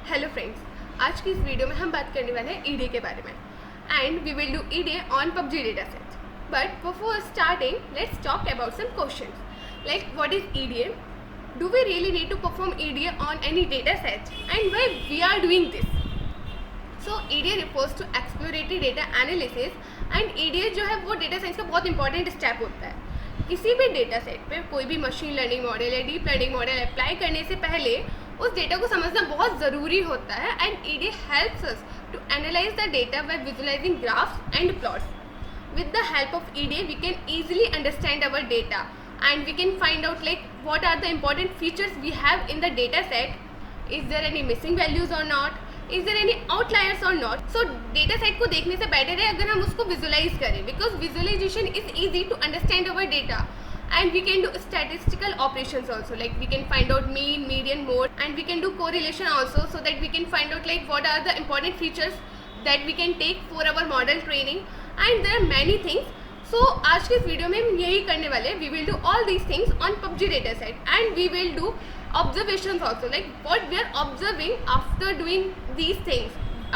Hello friends, आज की इस वीडियो में हम बात करने वाले हैं ईडीए के बारे में and we will do EDA on PUBG data set. But before starting let's talk about some questions like what is EDA, do we really need to perform EDA on any data set and why we are doing this. So EDA refers to exploratory data analysis and EDA जो है वो data science का बहुत important step होता है. किसी भी data set पे कोई भी मशीन लर्निंग मॉडल या डीप लर्निंग मॉडल अप्लाई करने से पहले उस डेटा को समझना बहुत ज़रूरी होता है and EDA helps us to analyse the data by visualising graphs and plots. With the help of EDA, we can easily understand our data and we can find out like what are the important features we have in the data set. Is there any missing values or not? Is there any outliers or not? So data set को देखने से better है अगर हम उसको visualize करें because visualization is easy to understand our data. And we can do statistical operations also, like we can find out mean, median, mode, and we can do correlation also so that we can find out like what are the important features that we can take for our model training. And there are many things. So आज के इस video में हम यही करने वाले हैं. We will do all these things on PUBG dataset and we will do observations also, like what we are observing after doing these things,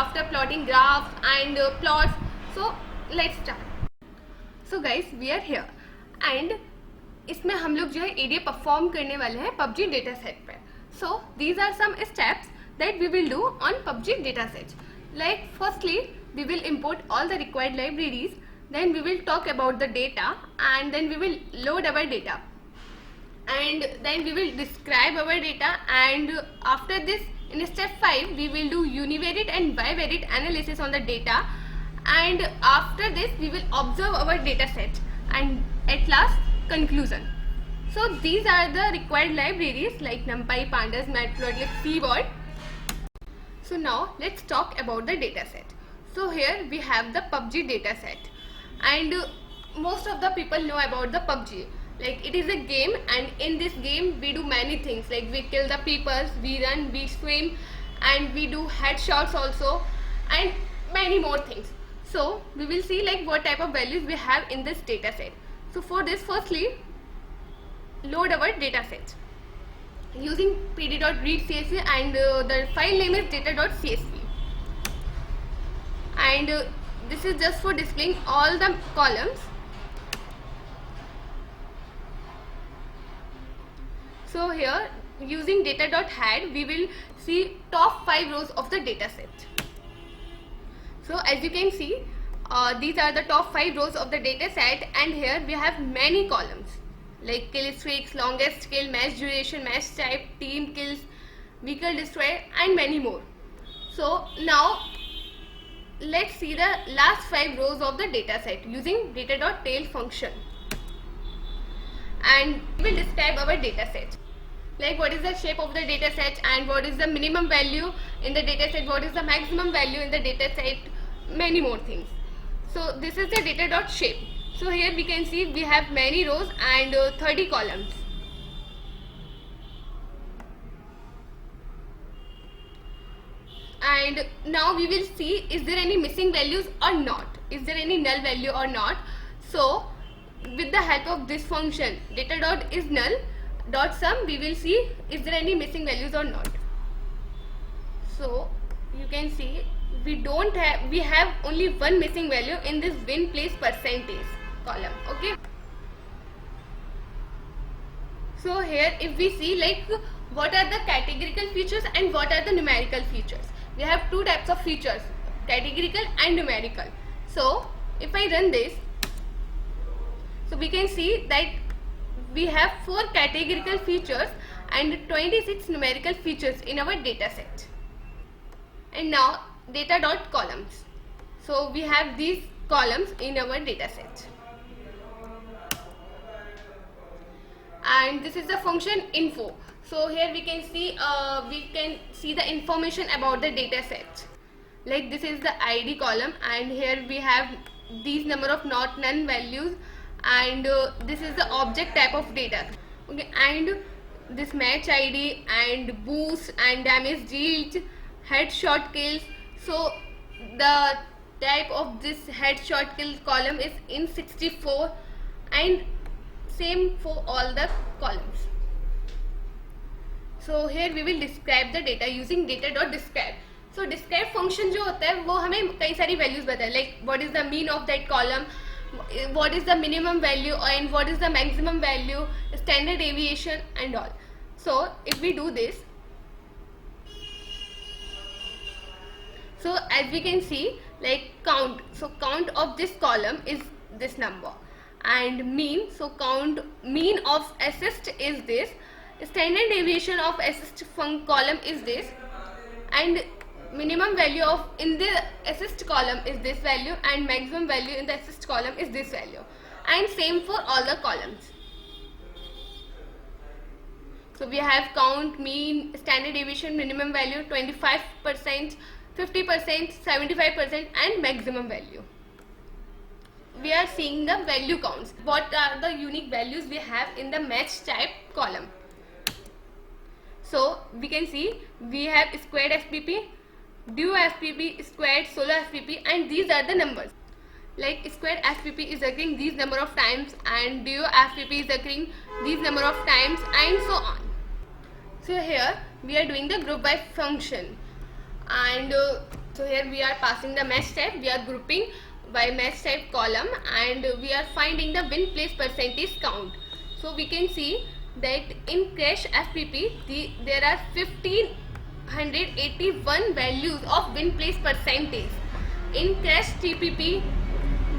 after plotting graphs and plots. So let's start. So guys, we are here and इसमें हम लोग जो है EDA perform करने वाले हैं PUBG data set पर. So these are some steps that we will do on PUBG data set. Like firstly we will import all the required libraries, then we will talk about the data and then we will load our data and then we will describe our data, and after this in step 5 we will do univariate and bivariate analysis on the data, and after this we will observe our data set and at last conclusion. So these are the required libraries like NumPy, Pandas, Matplotlib, Seaboard. So now let's talk about the data set. So here we have the PUBG data set and most of the people know about the PUBG. Like it is a game and in this game we do many things, like we kill the people, we run, we swim, and we do headshots also and many more things. So we will see like what type of values we have in this data set. So for this, firstly load our data set using pd.read.csv and the file name is data.csv. And this is just for displaying all the columns. So here using data.head we will see top 5 rows of the data set. So as you can see these are the top 5 rows of the data set, and here we have many columns like kill streaks, longest kill, match duration, match type, team kills, vehicle destroyer, and many more. So now let's see the last 5 rows of the data set using data.tail function, and we will describe our data set, like what is the shape of the data set and what is the minimum value in the data set, what is the maximum value in the data set, many more things. So this is the data.shape. So here we can see we have many rows and 30 columns. And now we will see is there any missing values or not, is there any null value or not. So with the help of this function data.isNull.sum we will see is there any missing values or not. So you can see we have only one missing value in this win place percentage column. Okay, so here if we see like what are the categorical features and what are the numerical features, we have two types of features, categorical and numerical. So if I run this, so we can see that we have 4 categorical features and 26 numerical features in our data set. And now data.columns, so we have these columns in our data set, and this is the function info. So here we can see the information about the data set, like this is the ID column and here we have these number of not none values, and this is the object type of data. Okay, and this match ID and boost and damage dealt, headshot kills. So the type of this headshot kill column is in 64 and same for all the columns. So here we will describe the data using data.describe. So describe function जो होता है वो हमें कई सारी values बताए, like what is the mean of that column, what is the minimum value and what is the maximum value, standard deviation and all. So if we do this, so as we can see, like count, so count of this column is this number, and mean, so count mean of assist is this, standard deviation of assist column is this, and minimum value of in the assist column is this value, and maximum value in the assist column is this value, and same for all the columns. So we have count, mean, standard deviation, minimum value, 25%, 50%, 75% and maximum value. We are seeing the value counts. What are the unique values we have in the match type column? So we can see we have squared FPP, duo FPP, squared, solo FPP, and these are the numbers. Like squared FPP is occurring these number of times, and duo FPP is occurring these number of times, and so on. So here we are doing the group by function, and so here we are passing the match type, we are grouping by match type column, and we are finding the win place percentage count. So we can see that in crash FPP there are 1581 values of win place percentage. In crash TPP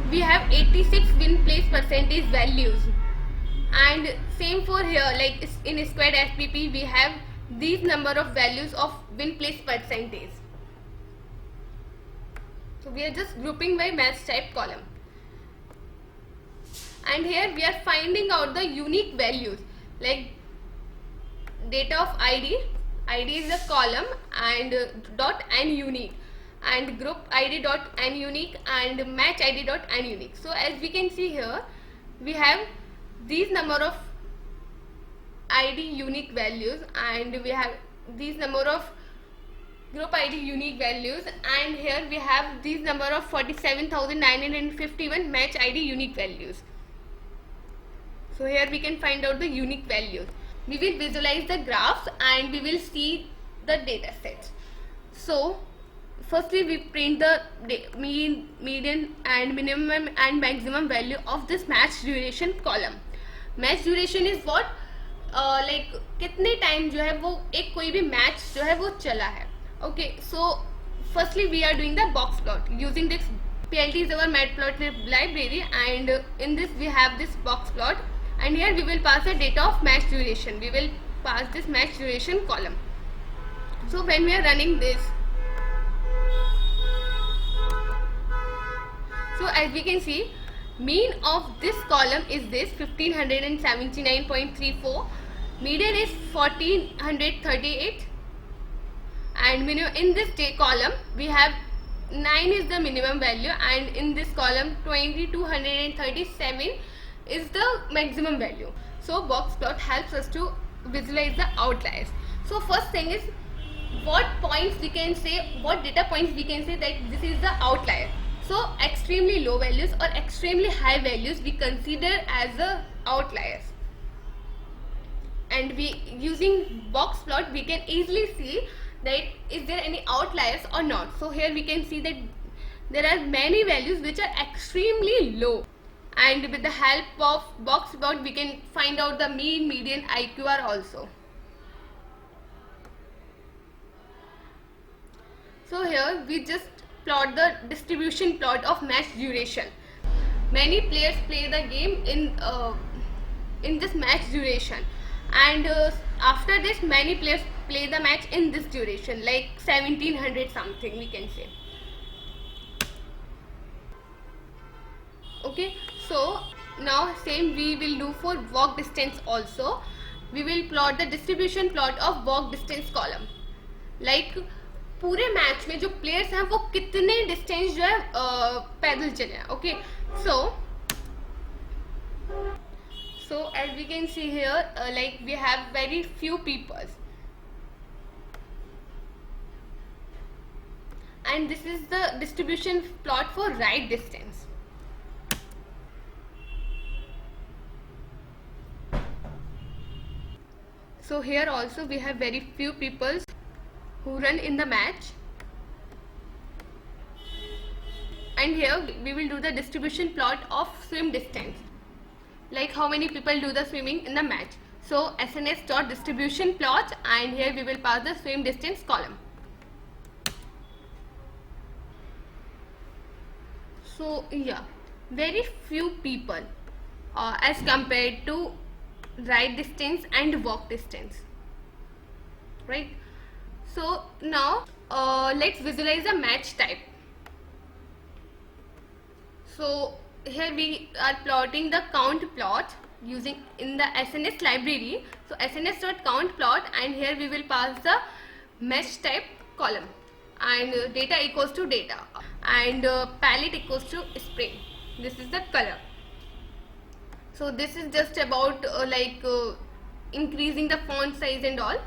we have 86 win place percentage values, and same for here, like in squared FPP we have these number of values of win place percentage. So we are just grouping by match type column, and here we are finding out the unique values, like data of ID is a column, and dot n unique, and group ID dot n unique, and match ID dot n unique. So as we can see here we have these number of ID unique values, and we have these number of group ID unique values, and here we have these number of 47,951 match ID unique values. So here we can find out the unique values. We will visualize the graphs and we will see the data sets. So firstly we print the mean, median and minimum and maximum value of this match duration column. Match duration is what, like कितने time जो है वो एक कोई भी match जो है वो चला है. Okay, so firstly we are doing the box plot using this. PLT is our matplotlib library, and in this we have this box plot, and here we will pass the data of match duration. We will pass this match duration column. So when we are running this, so as we can see, mean of this column is this 1579.34, median is 1438, and in this column we have 9 is the minimum value, and in this column 2237 is the maximum value. So box plot helps us to visualize the outliers. So first thing is, what points we can say, what data points we can say that this is the outlier. So extremely low values or extremely high values we consider as the outliers, and we using box plot we can easily see that is there any outliers or not. So here we can see that there are many values which are extremely low, and with the help of box plot we can find out the mean, median, IQR also. So here we just plot the distribution plot of match duration. Many players play the game in this match duration, and after this many players play the match in this duration, like 1700 something we can say. Okay, so now same we will do for walk distance also. We will plot the distribution plot of walk distance column, like पूरे match में जो players हैं वो कितने distance जो है पैदल चले हैं. Okay, so as we can see here, like we have very few people, and this is the distribution plot for ride distance. So here also we have very few people who run in the match, and here we will do the distribution plot of swim distance, like how many people do the swimming in the match. So SNS dot distribution plot, and here we will pass the swim distance column. So yeah, very few people as compared to ride distance and walk distance, right? So now let's visualize a match type. So here we are plotting the count plot using in the SNS library. So SNS.count plot, and here we will pass the mesh type column, and data equals to data, and palette equals to spring. This is the color. So this is just about increasing the font size and all.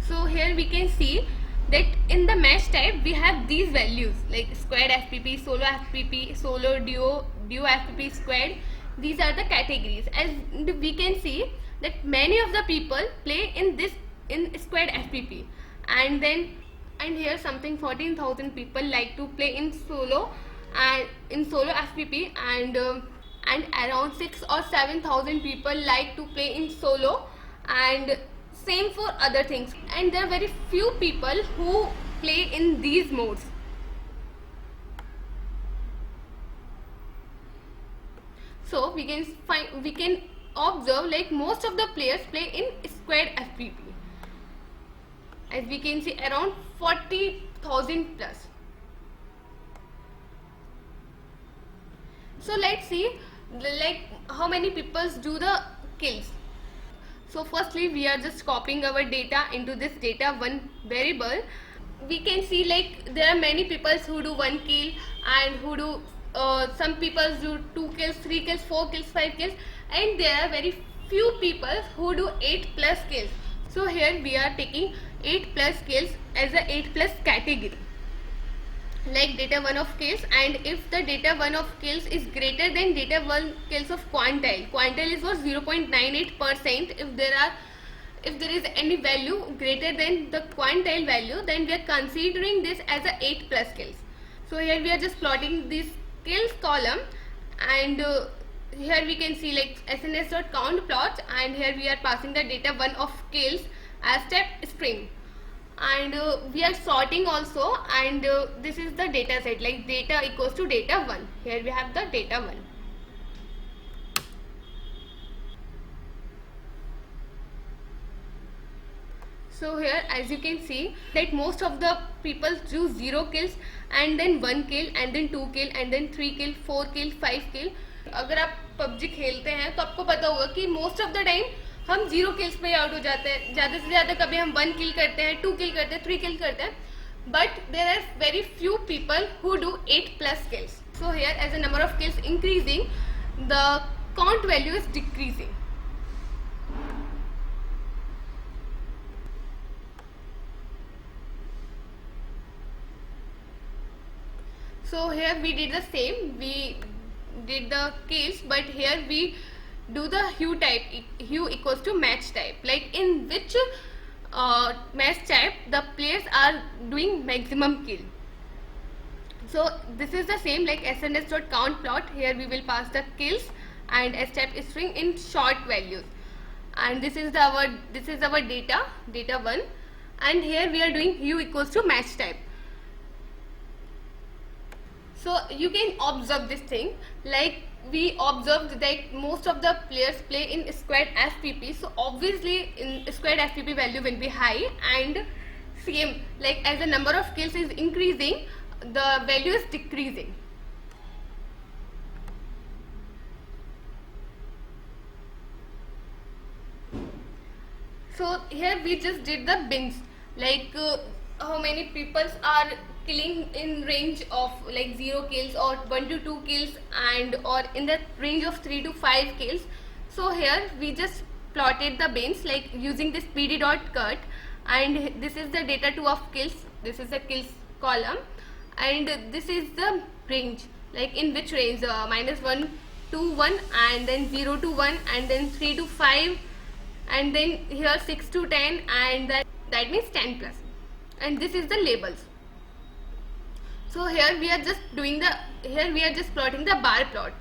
So here we can see that in the mesh type we have these values like squared FPP, solo FPP, solo, duo FPP, squared. These are the categories, and we can see that many of the people play in squared FPP, and here something 14,000 people like to play in solo and in solo FPP, and around 6 or 7,000 people like to play in solo, and same for other things, and there are very few people who play in these modes. So we can observe like most of the players play in squared FPP, as we can see around 40,000 plus. So let's see like how many people do the kills. So firstly we are just copying our data into this data1 variable. We can see like there are many people who do 1 kill, and who do some people do 2 kills, 3 kills, 4 kills, 5 kills, and there are very few people who do 8 plus kills. So here we are taking 8 plus kills as a 8 plus category, like data1 of kills, and if the data1 of kills is greater than data1 kills of quantile is for 0.98%. If there is any value greater than the quantile value, then we are considering this as a 8 plus kills. So here we are just plotting this kills column, and here we can see like SNS.count plot, and here we are passing the data1 of kills as step string, and we are sorting also, and this is the data set like data equals to data1. Here we have the data1. So here as you can see that most of the people do 0 kills, and then 1 kill, and then 2 kill, and then 3 kill, 4 kill, 5 kill. अगर आप PUBG खेलते हैं तो आपको पता होगा कि most of the time हम 0 किल्स पे आउट हो जाते हैं. ज़्यादा से ज़्यादा कभी हम 1 किल करते हैं, 2 किल करते हैं, 3 किल करते हैं, but there are very few people who do 8 plus kills. So here as the number of kills increasing, the count value is decreasing. So here we did the same, we did the kills, but here we do the hue type. Hue equals to match type, like in which match type the players are doing maximum kill. So this is the same like SNS.count plot. Here we will pass the kills and a step string in short values, and this is our data1, and here we are doing hue equals to match type. So you can observe this thing, like we observed that most of the players play in squared FPP, so obviously in squared FPP value will be high, and same like as the number of kills is increasing, the value is decreasing. So here we just did the bins, like how many people are killing in range of like 0 kills or 1 to 2 kills, and or in the range of 3 to 5 kills. So here we just plotted the bins like using this pd.cut, and this is the data2 of kills, this is the kills column, and this is the range, like in which range -1 to 1, and then 0 to 1, and then 3 to 5, and then here 6 to 10, and that means 10 plus. And this is the labels. So here we are just plotting the bar plot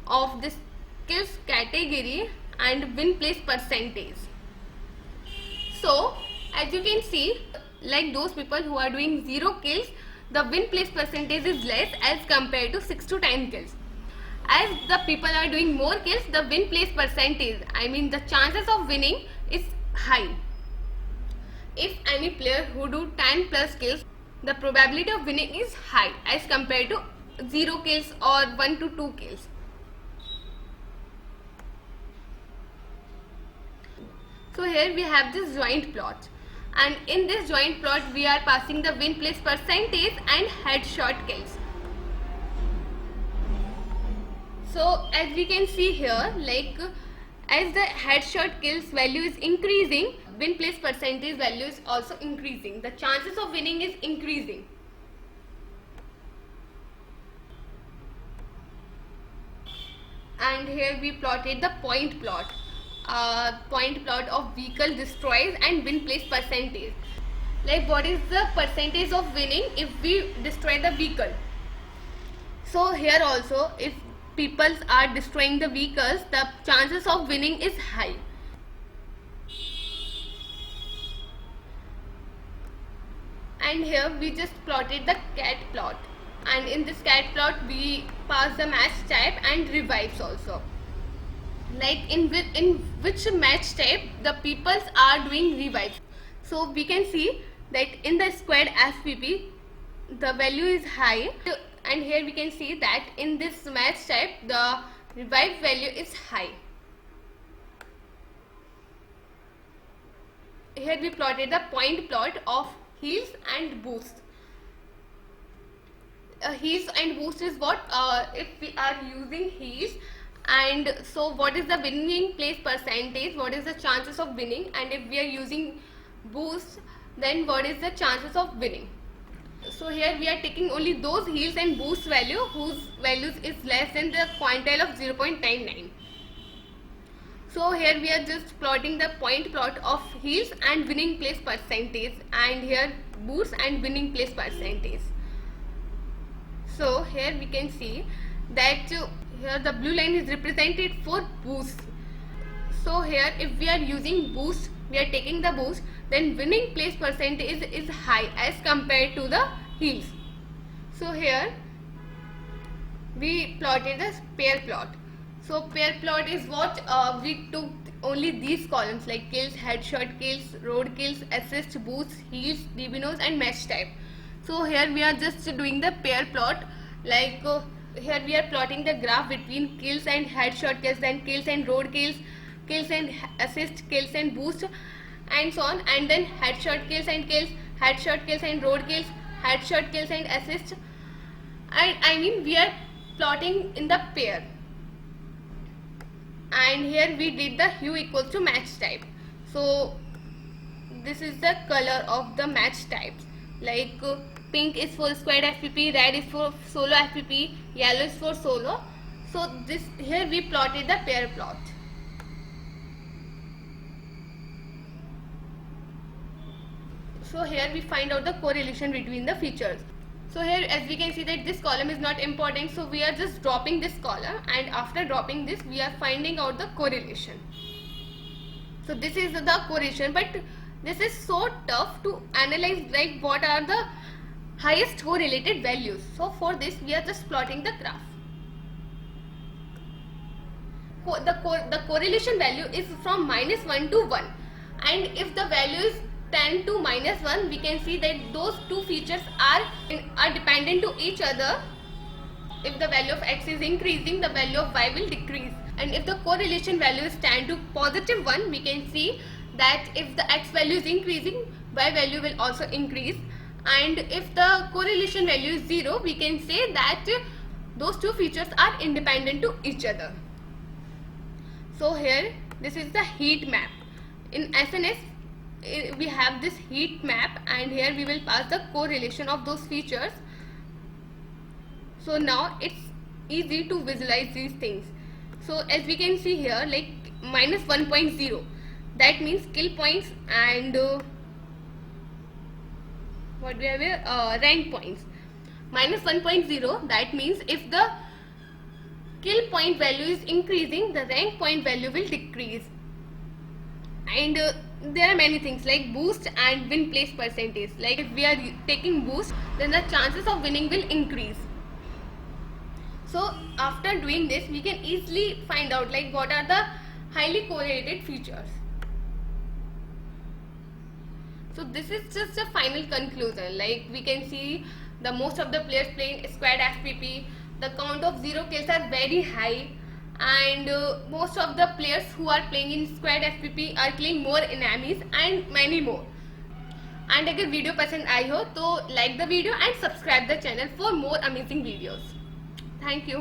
of this kills category and win place percentage. So as you can see, like those people who are doing 0 kills, the win place percentage is less as compared to 6 to 10 kills. As the people are doing more kills, the win place percentage, I mean the chances of winning, is high. If any player who do 10 plus kills, the probability of winning is high as compared to 0 kills or 1 to 2 kills. So here we have this joint plot, and in this joint plot we are passing the win place percentage and headshot kills. So as we can see here, like as the headshot kills value is increasing, win place percentage value is also increasing. The chances of winning is increasing. And here we plotted the point plot of vehicle destroys and win place percentage. Like what is the percentage of winning if we destroy the vehicle? So here also, if people are destroying the vehicles, the chances of winning is high. And here we just plotted the cat plot, and in this cat plot we pass the match type and revives also. Like in which match type the peoples are doing revives. So we can see that in the squared FPP the value is high, and here we can see that in this match type the revive value is high. Here we plotted the point plot of heals and boost. Heals and boost is what, if we are using heals, and so what is the winning place percentage, what is the chances of winning, and if we are using boost, then what is the chances of winning. So here we are taking only those heals and boost value whose values is less than the quantile of 0.99. So here we are just plotting the point plot of heals and winning place percentage, and here boost and winning place percentage. So here we can see that here the blue line is represented for boost. So here if we are using boost, we are taking the boost, then winning place percentage is high as compared to the heals. So here we plotted the pair plot. So pair plot is what, we took only these columns like kills, headshot kills, road kills, assist, boosts, heals, DB and match type. So here we are just doing the pair plot, like here we are plotting the graph between kills and headshot kills, then kills and road kills, kills and assist, kills and boost, and so on, and then headshot kills and kills, headshot kills and road kills, headshot kills and assist, and I mean we are plotting in the pair. And here we did the hue equals to match type. So this is the color of the match types, like pink is for squared FPP, red is for solo FPP, yellow is for solo. So this here we plotted the pair plot. So here we find out the correlation between the features. So here as we can see that this column is not important, so we are just dropping this column, and after dropping this we are finding out the correlation. So this is the correlation, but this is so tough to analyze, like what are the highest correlated values. So for this we are just plotting the graph. The correlation value is from -1 to 1, and if the value is 10 to -1, we can see that those two features are dependent to each other. If the value of x is increasing, the value of y will decrease, and if the correlation value is 10 to +1, we can see that if the x value is increasing, y value will also increase, and if the correlation value is 0, we can say that those two features are independent to each other. So here this is the heat map. In SNS we have this heat map, and here we will pass the correlation of those features. So now it's easy to visualize these things. So as we can see here, like minus 1.0, that means kill points, and what we have here, rank points. Minus 1.0, that means if the kill point value is increasing, the rank point value will decrease. And there are many things like boost and win place percentage. Like if we are taking boost, then the chances of winning will increase. So after doing this, we can easily find out like what are the highly correlated features. So this is just a final conclusion. Like we can see the most of the players playing squad FPP, the count of 0 kills are very high, and most of the players who are playing in squad FPP are killing more enemies and many more. And अगर video पसंद आई हो तो like the video and subscribe the channel for more amazing videos. Thank you.